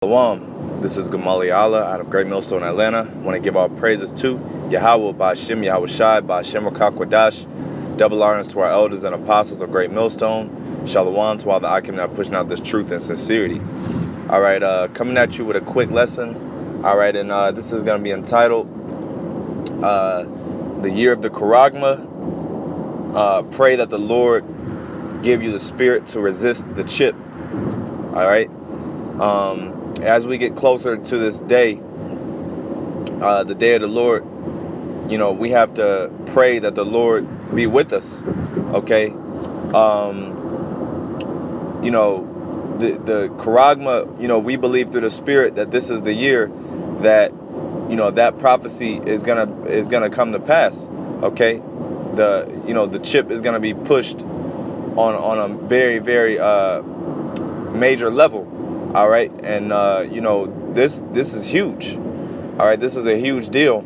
YAHAWAH. This is Gamali Allah out of Great Millstone, Atlanta. I want to give all praises to YAHAWAH, BAHASHAM, YAHAWASHI, BAHASHAM Rakakwadash. Double honors to our elders and apostles of Great Millstone. Shalom to all the Akim that are pushing out this truth and sincerity. All right, coming at you with a quick lesson. All right, and this is going to be entitled The Year of the Charagma. Pray that the Lord give you the spirit to resist the chip. All right. As we get closer to this day, the day of the Lord, you know, we have to pray that the Lord be with us. Okay. You know, the Charagma, you know, we believe through the Spirit that this is the year that, you know, that prophecy is gonna come to pass. Okay. The chip is gonna be pushed on a very, very major level. All right, and you know, this is huge. All right, this is a huge deal.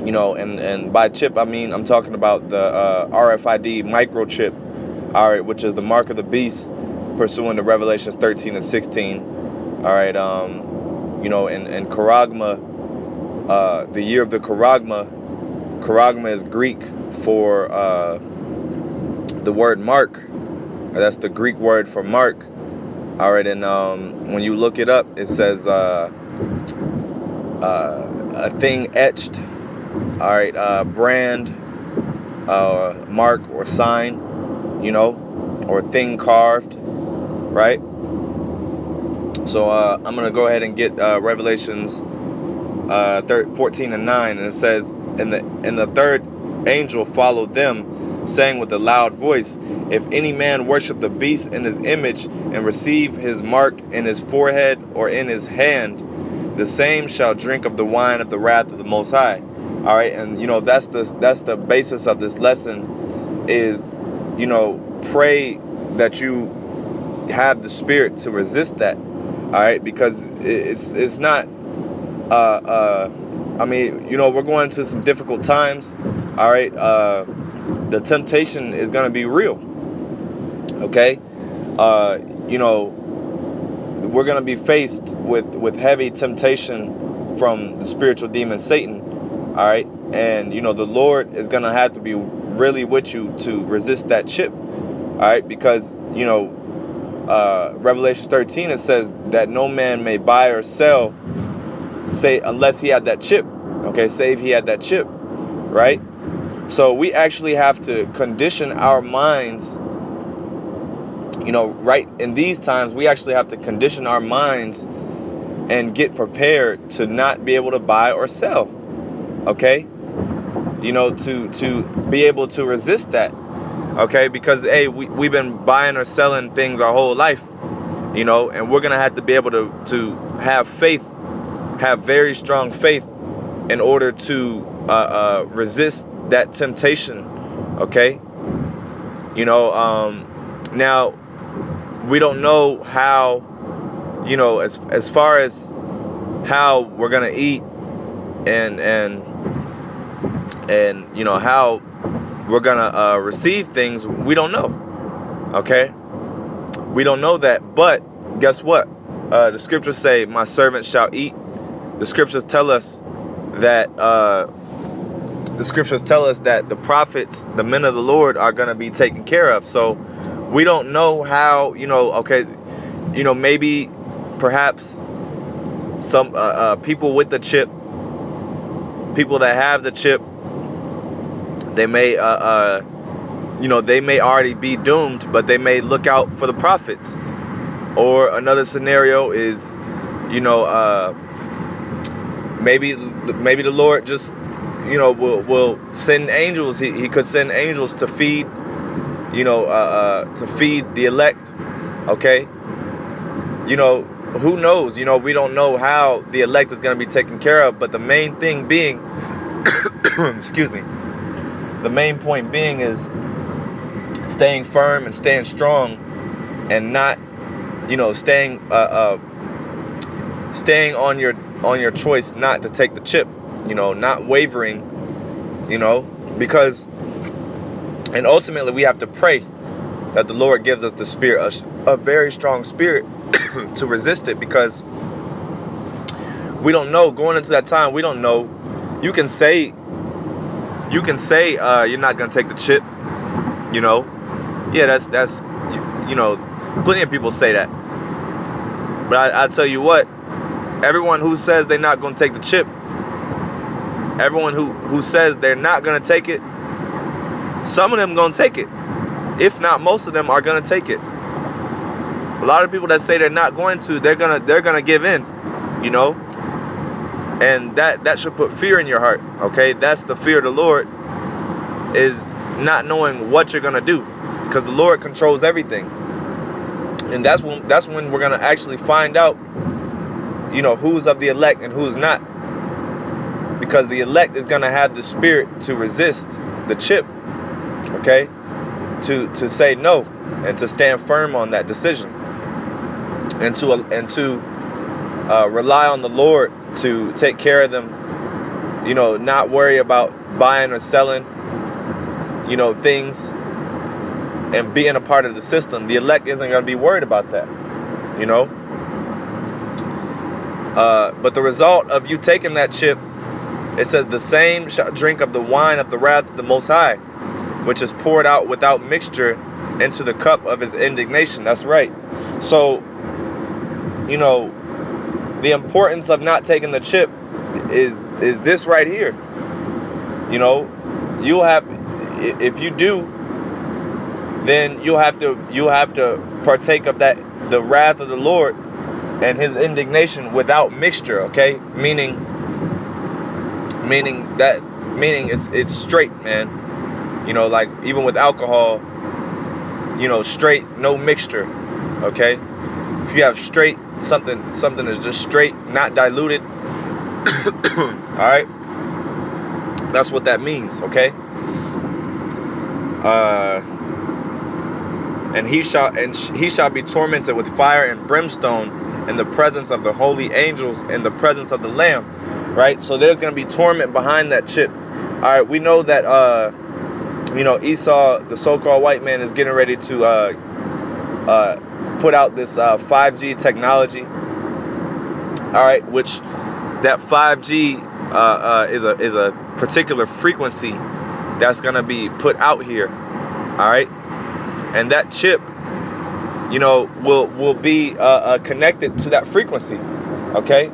You know, and by chip I'm talking about the RFID microchip. All right, which is the mark of the beast, pursuant to Revelations 13 and 16. All right, you know, and Charagma, the year of the Charagma. Charagma is Greek for the word mark. That's the Greek word for mark. All right, and when you look it up, it says a thing etched. All right, brand, mark or sign, you know, or thing carved, right? So I'm gonna go ahead and get Revelations 14 and 9, and it says, "And the third angel followed them, saying with a loud voice, if any man worship the beast in his image and receive his mark in his forehead or in his hand, the same shall drink of the wine of the wrath of the Most High." All right, and you know, that's the basis of this lesson is, you know, pray that you have the spirit to resist that. All right, because it's not. I mean, you know, we're going into some difficult times. All right, the temptation is going to be real. Okay, you know, we're going to be faced with heavy temptation from the spiritual demon Satan. All right, and you know, the Lord is going to have to be really with you to resist that chip. All right, because you know, Revelation 13, it says that no man may buy or sell, say, unless he had that chip. Okay, save he had that chip, right? So we actually have to condition our minds. You know, right in these times, we actually have to condition our minds and get prepared to not be able to buy or sell. Okay, you know, to be able to resist that. Okay, because hey, we've been buying or selling things our whole life, you know, and we're gonna have to be able to have faith, have very strong faith, in order to resist that temptation. Okay, you know, now we don't know how, you know, as far as how we're gonna eat and you know, how we're gonna receive things, we don't know. Okay, we don't know that, but guess what? The scriptures say, "My servant shall eat." The scriptures tell us that the prophets, the men of the Lord, are gonna be taken care of. So we don't know how, you know. Okay, you know, maybe perhaps some people with the chip, people that have the chip, they may you know, they may already be doomed, but they may look out for the prophets. Or another scenario is, you know, maybe the Lord just, you know, will send angels. He could send angels to feed, you know, to feed the elect. Okay, you know, who knows? You know, we don't know how the elect is going to be taken care of. But the main thing being, excuse me, the main point being is staying firm and staying strong, and not, you know, staying on your choice not to take the chip. You know, not wavering. You know, because, and ultimately we have to pray that the Lord gives us the spirit, a very strong spirit, to resist it, because we don't know going into that time. We don't know. You can say you're not gonna take the chip. You know, yeah, that's you know, plenty of people say that. But I tell you what, everyone who says they're not gonna take the chip, everyone who says they're not gonna take it, some of them gonna take it. If not, most of them are gonna take it. A lot of people that say they're not going to, they're gonna give in, you know. And that should put fear in your heart. Okay, that's the fear of the Lord, is not knowing what you're gonna do, because the Lord controls everything. And that's when we're gonna actually find out, you know, who's of the elect and who's not. Because the elect is gonna have the spirit to resist the chip, okay, to say no and to stand firm on that decision, and to rely on the Lord to take care of them. You know, not worry about buying or selling, you know, things, and being a part of the system. The elect isn't going to be worried about that, you know. But the result of you taking that chip, it says, the same shall drink of the wine of the wrath of the Most High, which is poured out without mixture into the cup of his indignation. That's right. So, you know, the importance of not taking the chip is this right here. You know, you'll have, if you do, then you'll have to partake of that, the wrath of the Lord and his indignation without mixture. Okay, meaning it's straight, man. You know, like even with alcohol, you know, straight, no mixture. Okay, if you have straight, something is just straight, not diluted. All right, that's what that means. Okay. And he shall be tormented with fire and brimstone in the presence of the holy angels, in the presence of the Lamb. Right. So there's going to be torment behind that chip. All right. We know that you know, Esau, the so-called white man, is getting ready to put out this 5G technology. All right, which that 5G is a particular frequency that's gonna be put out here. All right, and that chip, you know, will be connected to that frequency. Okay,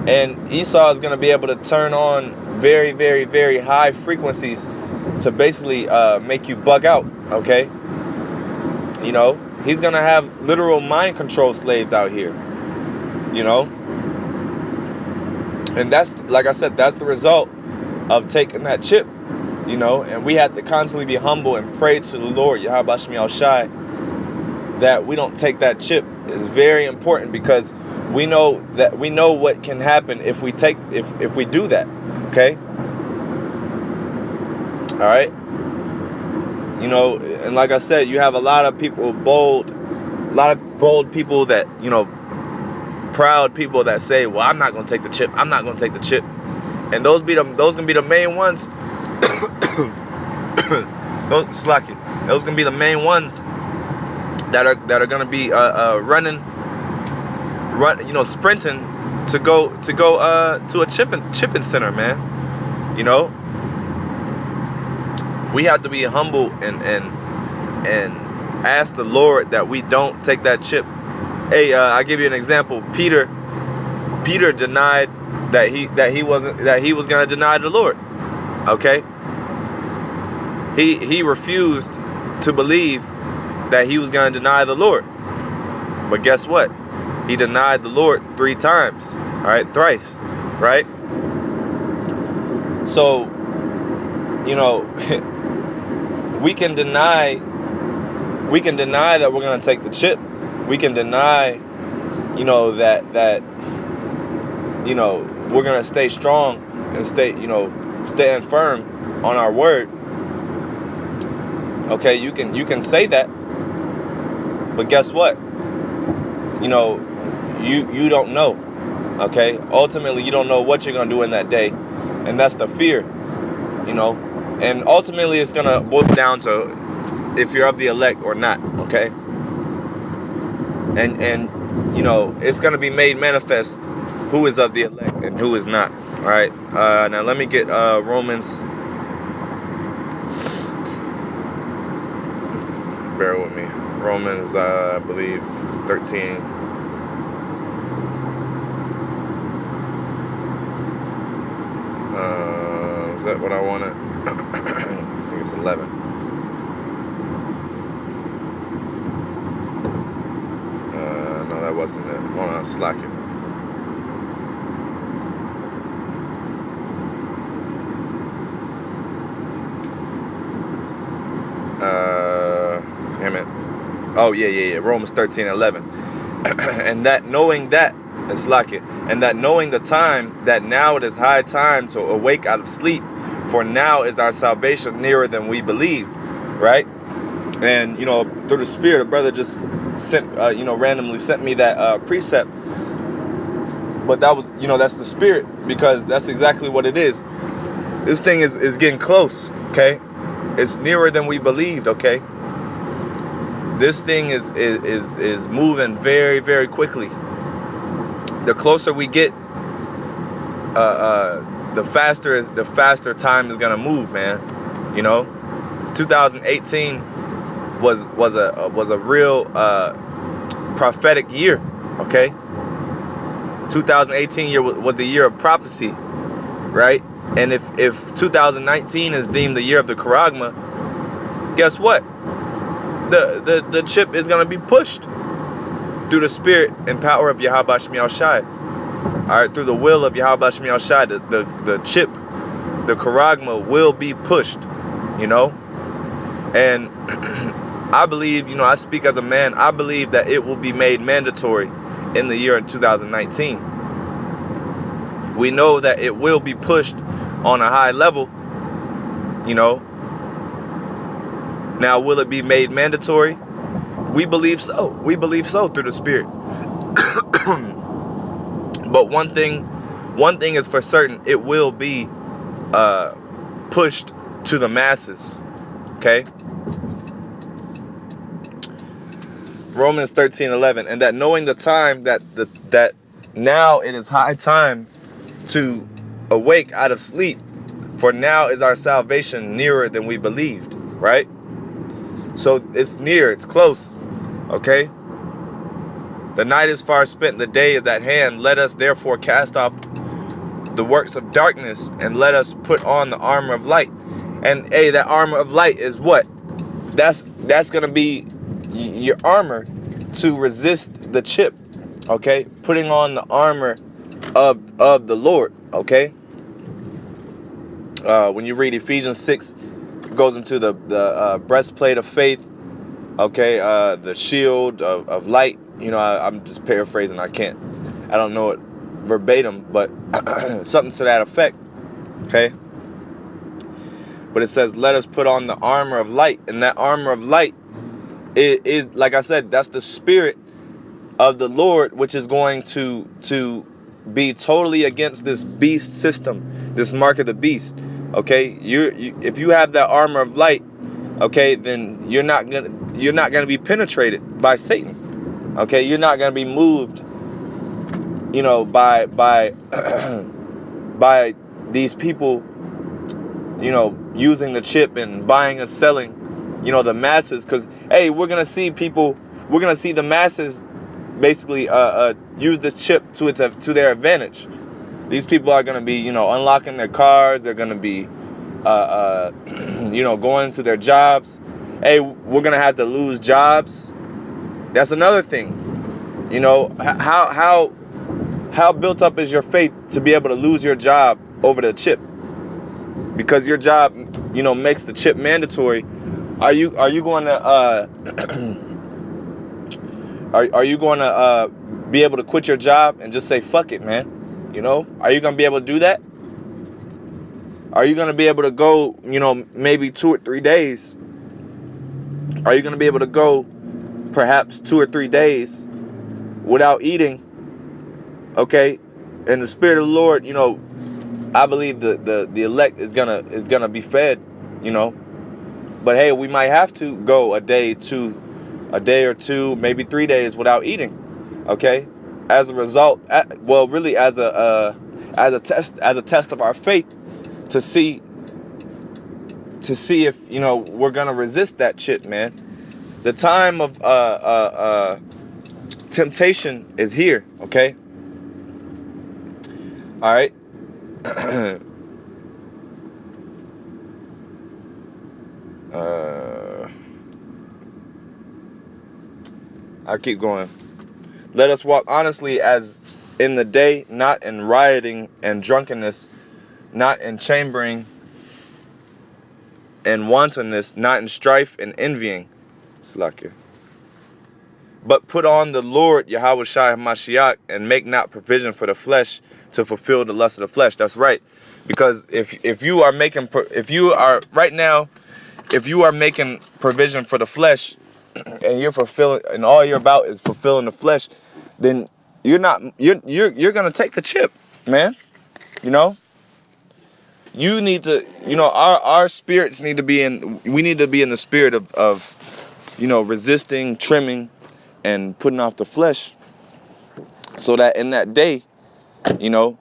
and Esau is gonna be able to turn on very, very, very high frequencies to basically make you bug out. Okay, you know. He's going to have literal mind control slaves out here, you know. And that's, like I said, that's the result of taking that chip, you know. And we have to constantly be humble and pray to the Lord, YAHAWASHI, that we don't take that chip. It's very important, because we know what can happen if we do that, okay? All right? You know, and like I said, you have a lot of people bold people that, you know, proud people that say, well, I'm not going to take the chip. I'm not going to take the chip. And those gonna be the main ones. Those gonna be the main ones that are gonna be you know, sprinting to go to a chipping center, man. You know, we have to be humble and ask the Lord that we don't take that chip. Hey, I give you an example. Peter denied that he was gonna deny the Lord. Okay, he refused to believe that he was gonna deny the Lord. But guess what? He denied the Lord 3 times. All right, thrice. Right. So, you know, we can deny that we're going to take the chip. We can deny, you know, that you know, we're going to stay strong and stand firm on our word. Okay, you can say that. But guess what? You know, you don't know. Okay? Ultimately, you don't know what you're going to do in that day. And that's the fear, you know. And ultimately, it's going to boil down to if you're of the elect or not, okay? and you know, it's going to be made manifest who is of the elect and who is not. All right. Now let me get Romans. Bear with me. Romans, I believe, 13. Is that what I wanted? I think it's 11. No, that wasn't it. Hold on, slacking. Damn it. Oh, yeah. Romans 13:11. And that knowing that, it's like it. And that knowing the time, that now it is high time to awake out of sleep, for now is our salvation nearer than we believed. Right? And, you know, through the Spirit, a brother just sent, randomly sent me that precept. But that was, that's the Spirit, because that's exactly what it is. This thing is getting close, okay? It's nearer than we believed, okay? This thing is moving very, very quickly. The closer we get, the faster time is gonna move, man. 2018 was a real prophetic year, okay? 2018 year was the year of prophecy, right? And if 2019 is deemed the year of the Charagma, guess what? The chip is gonna be pushed through the spirit and power of YAHAWASHI. All right, through the will of YAHAWASHI, the chip, the Charagma will be pushed, And I believe, I speak as a man, I believe that it will be made mandatory in the year 2019. We know that it will be pushed on a high level, Now, will it be made mandatory? We believe so. We believe so through the Spirit. But one thing is for certain, it will be pushed to the masses. Okay? Romans 13:11, and that knowing the time that now it is high time to awake out of sleep, for now is our salvation nearer than we believed, right? So it's near, it's close, okay? The night is far spent, the day is at hand. Let us therefore cast off the works of darkness and let us put on the armor of light. And hey, that armor of light is what? That's gonna be your armor to resist the chip, okay? Putting on the armor of the Lord, okay? When you read Ephesians 6, it goes into the breastplate of faith, okay? The shield of light. I'm just paraphrasing. I don't know it verbatim, but something to that effect, okay? But it says, let us put on the armor of light. And that armor of light is, like I said, that's the Spirit of the Lord, which is going to be totally against this beast system, this mark of the beast, okay? If you have that armor of light, okay, then you're not gonna be penetrated by Satan, okay? You're not gonna be moved, by by these people, using the chip and buying and selling, the masses. Because hey, we're gonna see the masses basically use the chip to their advantage. These people are gonna be, unlocking their cars. They're gonna be, going to their jobs. Hey, we're gonna have to lose jobs. That's another thing. How built up is your faith to be able to lose your job over the chip? Because your job, makes the chip mandatory. Are you going to are you going to be able to quit your job and just say fuck it, man? Are you going to be able to do that? Are you going to be able to go, maybe 2 or 3 days? Are you going to be able to go perhaps 2 or 3 days without eating? Okay, and the Spirit of the Lord, I believe the elect is gonna be fed, But hey, we might have to go a day, 2 a day or two, maybe 3 days without eating. Okay, as a result, well, really as a test of our faith to see if, you know, we're gonna resist that shit, man. The time of temptation is here. Okay. All right. I'll keep going. Let us walk honestly as in the day, not in rioting and drunkenness, not in chambering and wantonness, not in strife and envying. Slakia. But put on the Lord YAHAWASHI HaMashiach and make not provision for the flesh to fulfill the lust of the flesh. That's right. Because if you are making provision for the flesh, and you're fulfilling, and all you're about is fulfilling the flesh, then you're gonna take the chip, man. You know, you need to, you know, our spirits need to be in. We need to be in the spirit of you know, resisting, trimming, and putting off the flesh, so that in that day, you know,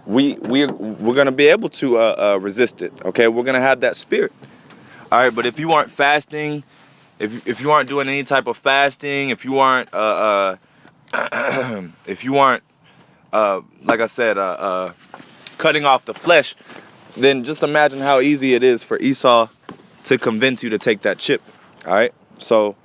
we're gonna be able to resist it. Okay, we're gonna have that spirit. All right, but if you aren't fasting, if you aren't doing any type of fasting, if you aren't if you aren't like I said, cutting off the flesh, then just imagine how easy it is for Esau to convince you to take that chip. All right, so